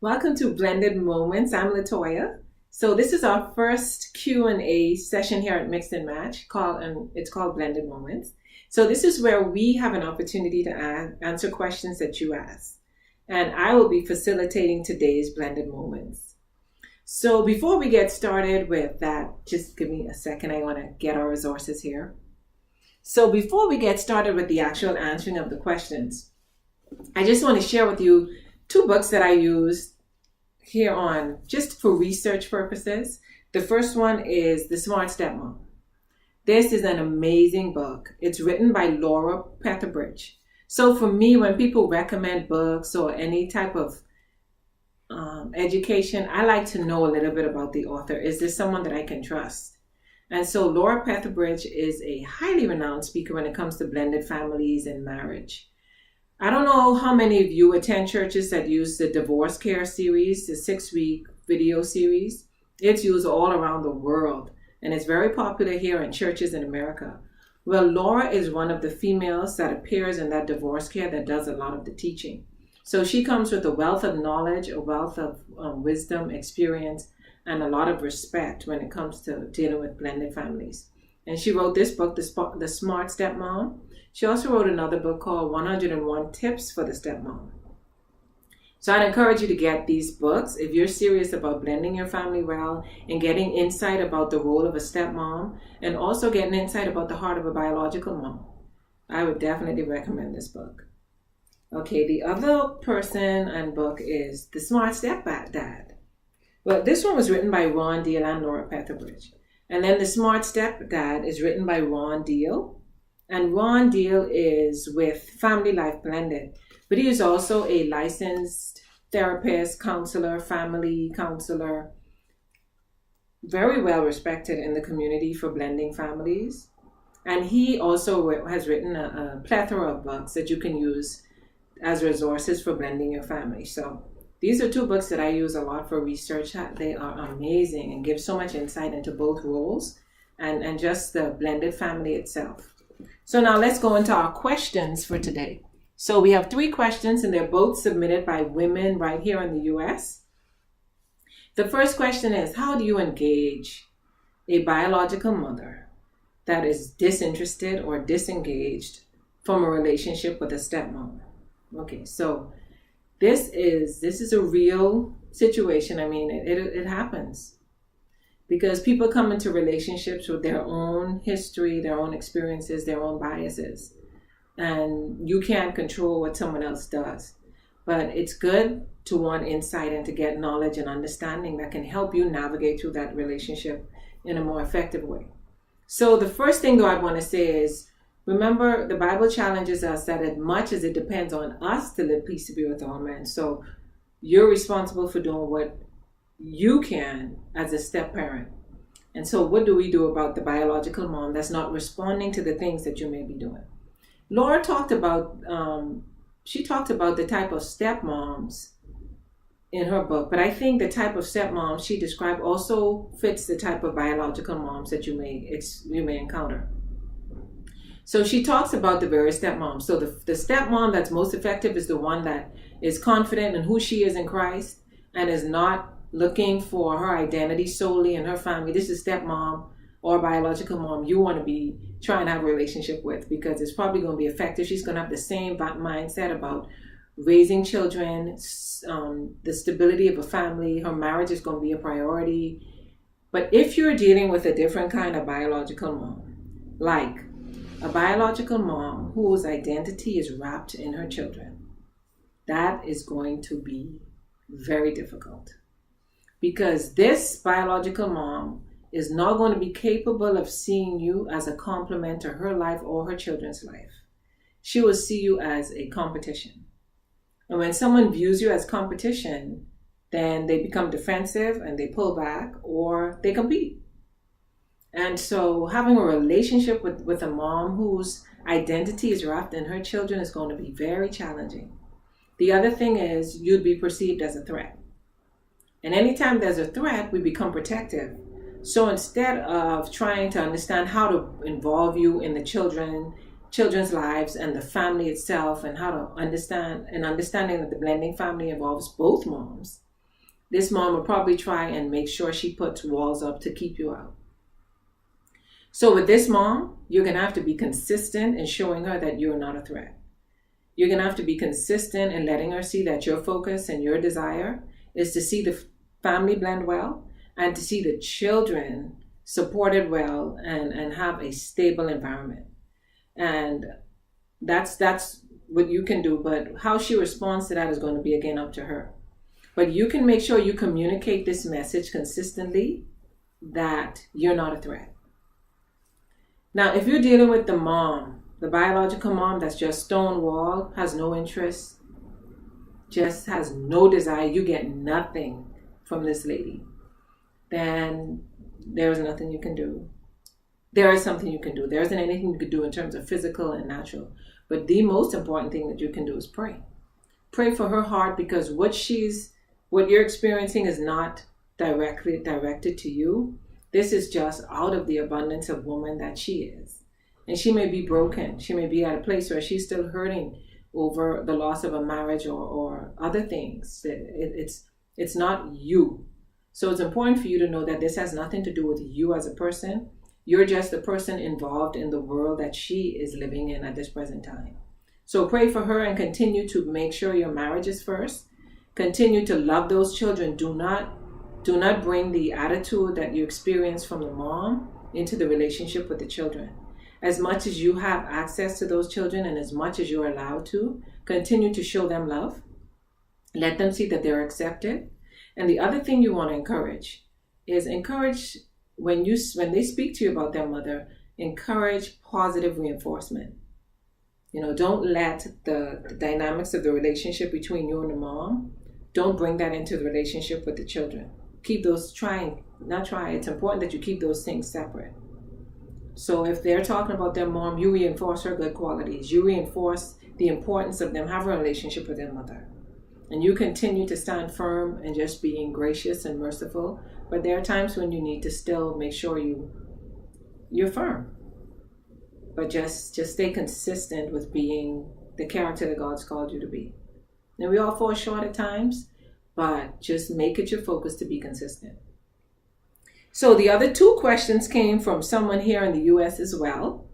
Welcome to Blended Moments. I'm Latoya. So this is our first Q&A session here at Mix and Match it's called Blended Moments. So this is where we have an opportunity to answer questions that you ask. And I will be facilitating today's Blended Moments. So before we get started with that, just give me a second. I want to get our resources here. So before we get started with the actual answering of the questions, I just want to share with you two books that I use here on just for research purposes. The first one is The Smart Stepmom. This is an amazing book. It's written by Laura Petherbridge. So for me, when people recommend books or any type of education, I like to know a little bit about the author. Is this someone that I can trust? And so Laura Petherbridge is a highly renowned speaker when it comes to blended families and marriage. I don't know how many of you attend churches that use the Divorce Care series, the 6-week video series. It's used all around the world, and it's very popular here in churches in America. Well, Laura is one of the females that appears in that Divorce Care that does a lot of the teaching. So she comes with a wealth of knowledge, a wealth of wisdom, experience, and a lot of respect when it comes to dealing with blended families. And she wrote this book, The Smart Stepmom. She also wrote another book called 101 Tips for the Stepmom. So I'd encourage you to get these books if you're serious about blending your family well and getting insight about the role of a stepmom and also getting insight about the heart of a biological mom. I would definitely recommend this book. Okay, the other person and book is The Smart Stepdad. Well, this one was written by Ron Deal and Laura Petherbridge. And then The Smart Stepdad is written by Ron Deal. And Ron Deal is with Family Life Blended, but he is also a licensed therapist, counselor, family counselor, very well respected in the community for blending families. And he also has written a plethora of books that you can use as resources for blending your family. So these are two books that I use a lot for research. They are amazing and give so much insight into both roles and just the blended family itself. So now let's go into our questions for today. So we have 3 questions and they're both submitted by women right here in the US. The first question is, how do you engage a biological mother that is disinterested or disengaged from a relationship with a stepmom? Okay, so this is a real situation. I mean, it happens. Because people come into relationships with their own history, their own experiences, their own biases. And you can't control what someone else does. But it's good to want insight and to get knowledge and understanding that can help you navigate through that relationship in a more effective way. So the first thing though I'd want to say is, remember the Bible challenges us that as much as it depends on us to live peaceably with all men. So you're responsible for doing what you can as a step parent. And so what do we do about the biological mom that's not responding to the things that you may be doing? Laura talked about the type of stepmoms in her book, but I think the type of stepmom she described also fits the type of biological moms that you may encounter. So she talks about the various stepmoms. So the stepmom that's most effective is the one that is confident in who she is in Christ and is not looking for her identity solely in her family. This is stepmom or biological mom you want to be trying to have a relationship with, because it's probably going to be effective. She's going to have the same mindset about raising children, the stability of a family. Her marriage is going to be a priority. But if you're dealing with a different kind of biological mom, like a biological mom whose identity is wrapped in her children, that is going to be very difficult. Because this biological mom is not going to be capable of seeing you as a complement to her life or her children's life. She will see you as a competition. And when someone views you as competition, then they become defensive and they pull back or they compete. And so having a relationship with a mom whose identity is wrapped in her children is going to be very challenging. The other thing is you'd be perceived as a threat. And anytime there's a threat, we become protective. So instead of trying to understand how to involve you in the children's lives and the family itself, and how to understanding that the blending family involves both moms, this mom will probably try and make sure she puts walls up to keep you out. So with this mom, you're going to have to be consistent in showing her that you're not a threat. You're going to have to be consistent in letting her see that your focus and your desire is to see the family blend well and to see the children supported well and have a stable environment. And that's what you can do. But how she responds to that is going to be, again, up to her. But you can make sure you communicate this message consistently that you're not a threat. Now, if you're dealing with the mom, the biological mom that's just stonewalled, has no interest, just has no desire, you get nothing from this lady, then there's nothing you can do. There is something you can do. There isn't anything you can do in terms of physical and natural. But the most important thing that you can do is pray. Pray for her heart, because what you're experiencing is not directly directed to you. This is just out of the abundance of woman that she is. And she may be broken. She may be at a place where she's still hurting over the loss of a marriage or other things. It's not you. So it's important for you to know that this has nothing to do with you as a person. You're just the person involved in the world that she is living in at this present time. So pray for her and continue to make sure your marriage is first. Continue to love those children. Do not bring the attitude that you experience from the mom into the relationship with the children. As much as you have access to those children and as much as you're allowed to, continue to show them love. Let them see that they're accepted. And the other thing you want to encourage is when they speak to you about their mother, encourage positive reinforcement. Don't let the dynamics of the relationship between you and the mom, don't bring that into the relationship with the children. Keep those it's important that you keep those things separate. So if they're talking about their mom, you reinforce her good qualities. You reinforce the importance of them having a relationship with their mother. And you continue to stand firm and just being gracious and merciful. But there are times when you need to still make sure you're firm. But just stay consistent with being the character that God's called you to be. And we all fall short at times, but just make it your focus to be consistent. So the other two questions came from someone here in the U.S. as well.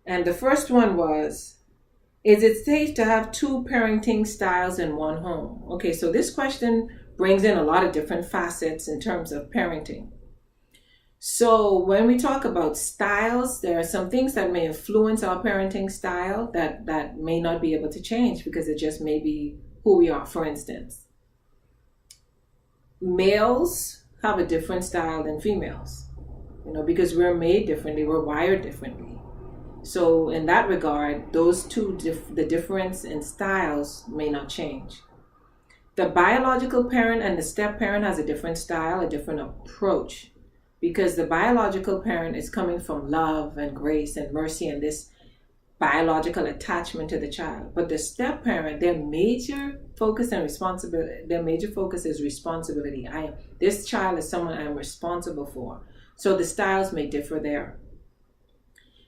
And the first one was, is it safe to have two parenting styles in one home? Okay, so this question brings in a lot of different facets in terms of parenting. So when we talk about styles, there are some things that may influence our parenting style that may not be able to change because it just may be who we are. For instance, males have a different style than females, because we're made differently, we're wired differently. So in that regard, those two, the difference in styles may not change. The biological parent and the step parent has a different style, a different approach, because the biological parent is coming from love and grace and mercy and this biological attachment to the child. But the step parent, their major focus is responsibility. This child is someone I am responsible for. So the styles may differ there.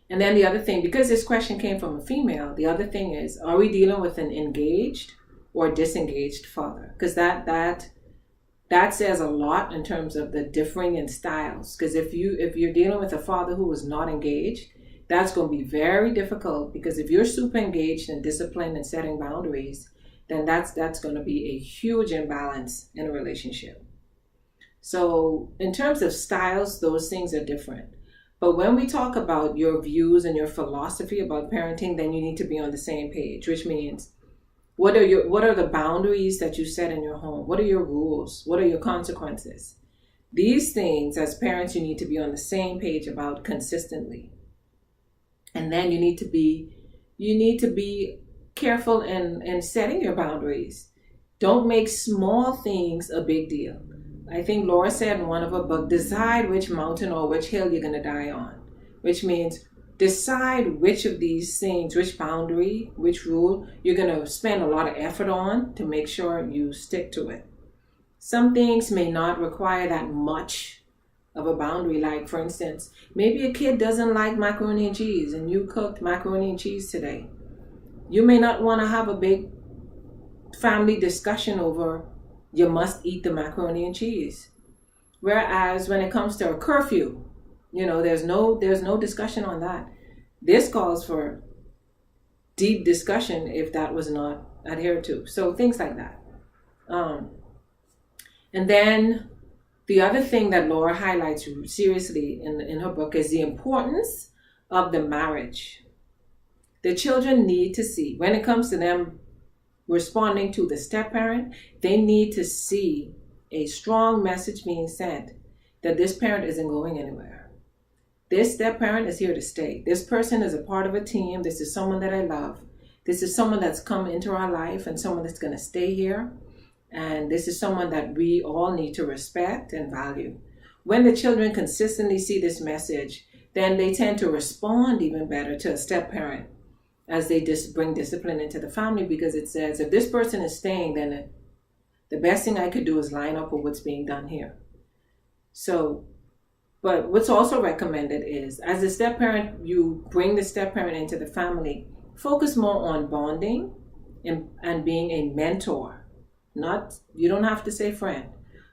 And then the other thing, because this question came from a female, the other thing is, are we dealing with an engaged or disengaged father? Because that says a lot in terms of the differing in styles. Because if you're dealing with a father who is not engaged, that's going to be very difficult, because if you're super engaged and disciplined and setting boundaries, then that's going to be a huge imbalance in a relationship. So in terms of styles, those things are different. But when we talk about your views and your philosophy about parenting, then you need to be on the same page, which means what are the boundaries that you set in your home? What are your rules? What are your consequences? These things, as parents, you need to be on the same page about consistently. And then you need to be careful in setting your boundaries. Don't make small things a big deal. I think Laura said in one of her books, decide which mountain or which hill you're going to die on, which means decide which of these things, which boundary, which rule you're going to spend a lot of effort on to make sure you stick to it. Some things may not require that much of a boundary. Like, for instance, maybe a kid doesn't like macaroni and cheese and you cooked macaroni and cheese today. You may not want to have a big family discussion over you must eat the macaroni and cheese. Whereas when it comes to a curfew, there's no discussion on that. This calls for deep discussion if that was not adhered to. So things like that. And then the other thing that Laura highlights seriously in her book is the importance of the marriage. The children need to see, when it comes to them responding to the step-parent, they need to see a strong message being sent that this parent isn't going anywhere. This step-parent is here to stay. This person is a part of a team. This is someone that I love. This is someone that's come into our life and someone that's going to stay here. And this is someone that we all need to respect and value. When the children consistently see this message, then they tend to respond even better to a step-parent as they bring discipline into the family, because it says, if this person is staying, then the best thing I could do is line up with what's being done here. So, but what's also recommended is, as a step-parent, you bring the step-parent into the family, focus more on bonding and being a mentor. You don't have to say friend.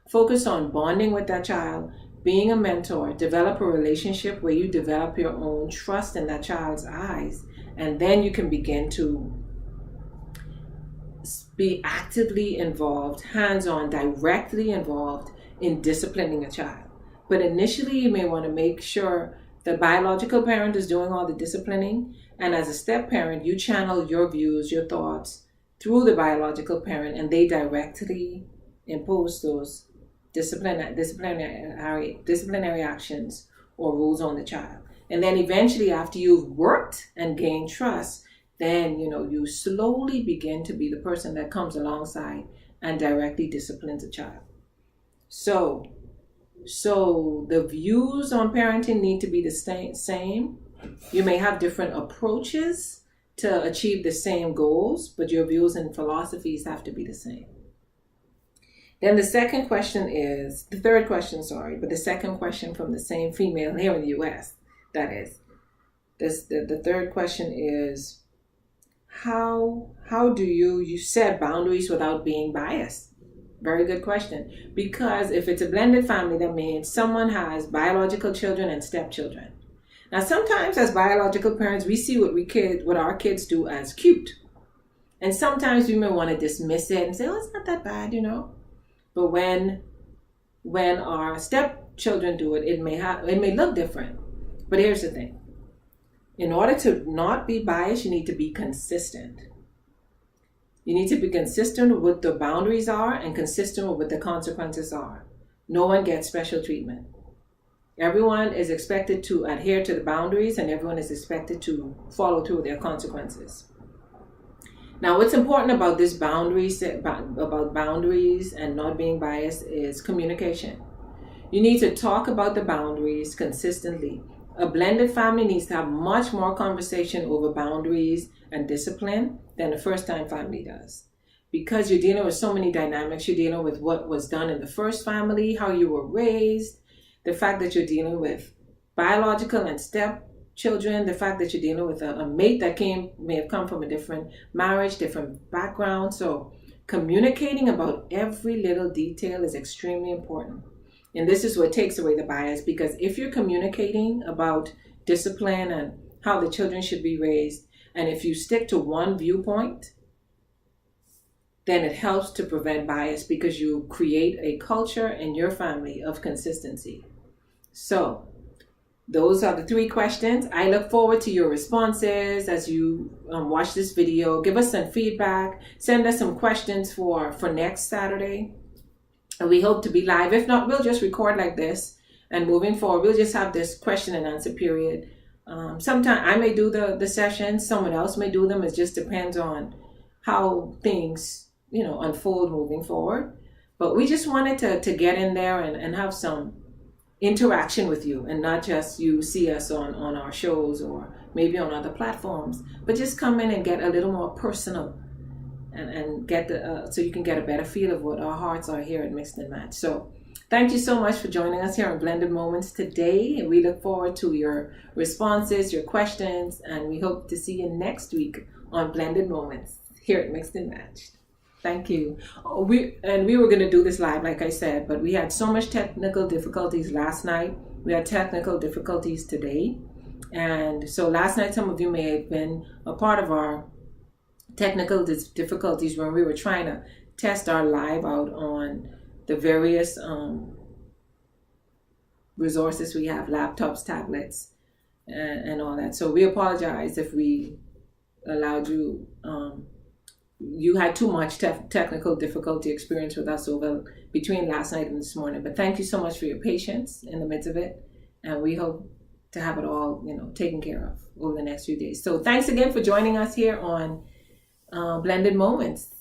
Focus on bonding with that child, being a mentor, develop a relationship where you develop your own trust in that child's eyes, and then you can begin to be actively involved, hands-on, directly involved in disciplining a child. But initially, you may want to make sure the biological parent is doing all the disciplining, and as a step-parent, you channel your views, your thoughts through the biological parent, and they directly impose those disciplinary actions or rules on the child. And then eventually, after you've worked and gained trust, then you slowly begin to be the person that comes alongside and directly disciplines a child. So the views on parenting need to be the same. You may have different approaches to achieve the same goals, but your views and philosophies have to be the same. Then the third question, but the second question from the same female here in the U.S., that is, the third question is, how do you set boundaries without being biased? Very good question. Because if it's a blended family, that means someone has biological children and stepchildren. Now, sometimes as biological parents, we see what our kids do as cute. And sometimes we may want to dismiss it and say, oh, it's not that bad, But when our stepchildren do it, it may look different. But here's the thing. In order to not be biased, you need to be consistent. You need to be consistent with what the boundaries are and consistent with what the consequences are. No one gets special treatment. Everyone is expected to adhere to the boundaries, and everyone is expected to follow through with their consequences. Now, what's important about about boundaries and not being biased is communication. You need to talk about the boundaries consistently. A blended family needs to have much more conversation over boundaries and discipline than a first-time family does. Because you're dealing with so many dynamics. You're dealing with what was done in the first family, how you were raised, the fact that you're dealing with biological and stepchildren, the fact that you're dealing with a mate that may have come from a different marriage, different background. So communicating about every little detail is extremely important. And this is what takes away the bias, because if you're communicating about discipline and how the children should be raised, and if you stick to one viewpoint, then it helps to prevent bias, because you create a culture in your family of consistency. So those are the 3 questions. I look forward to your responses as you watch this video. Give us some feedback. Send us some questions for next Saturday. And we hope to be live. If not, we'll just record like this. And moving forward, we'll just have this question and answer period. Sometimes I may do the sessions. Someone else may do them. It just depends on how things, unfold moving forward. But we just wanted to get in there and have some interaction with you, and not just you see us on our shows or maybe on other platforms, but just come in and get a little more personal and get so you can get a better feel of what our hearts are here at Mixed and Match. So thank you so much for joining us here on Blended Moments today, and we look forward to your responses, your questions, and we hope to see you next week on Blended Moments here at Mixed and Matched. Thank you. We were going to do this live, like I said, but we had so much technical difficulties last night. We had technical difficulties today, and so last night some of you may have been a part of our technical difficulties when we were trying to test our live out on the various resources we have, laptops, tablets, and all that. So we apologize if we allowed you. You had too much technical difficulty experience with us over between last night and this morning. But thank you so much for your patience in the midst of it, and we hope to have it all, taken care of over the next few days. So thanks again for joining us here on Blended Moments.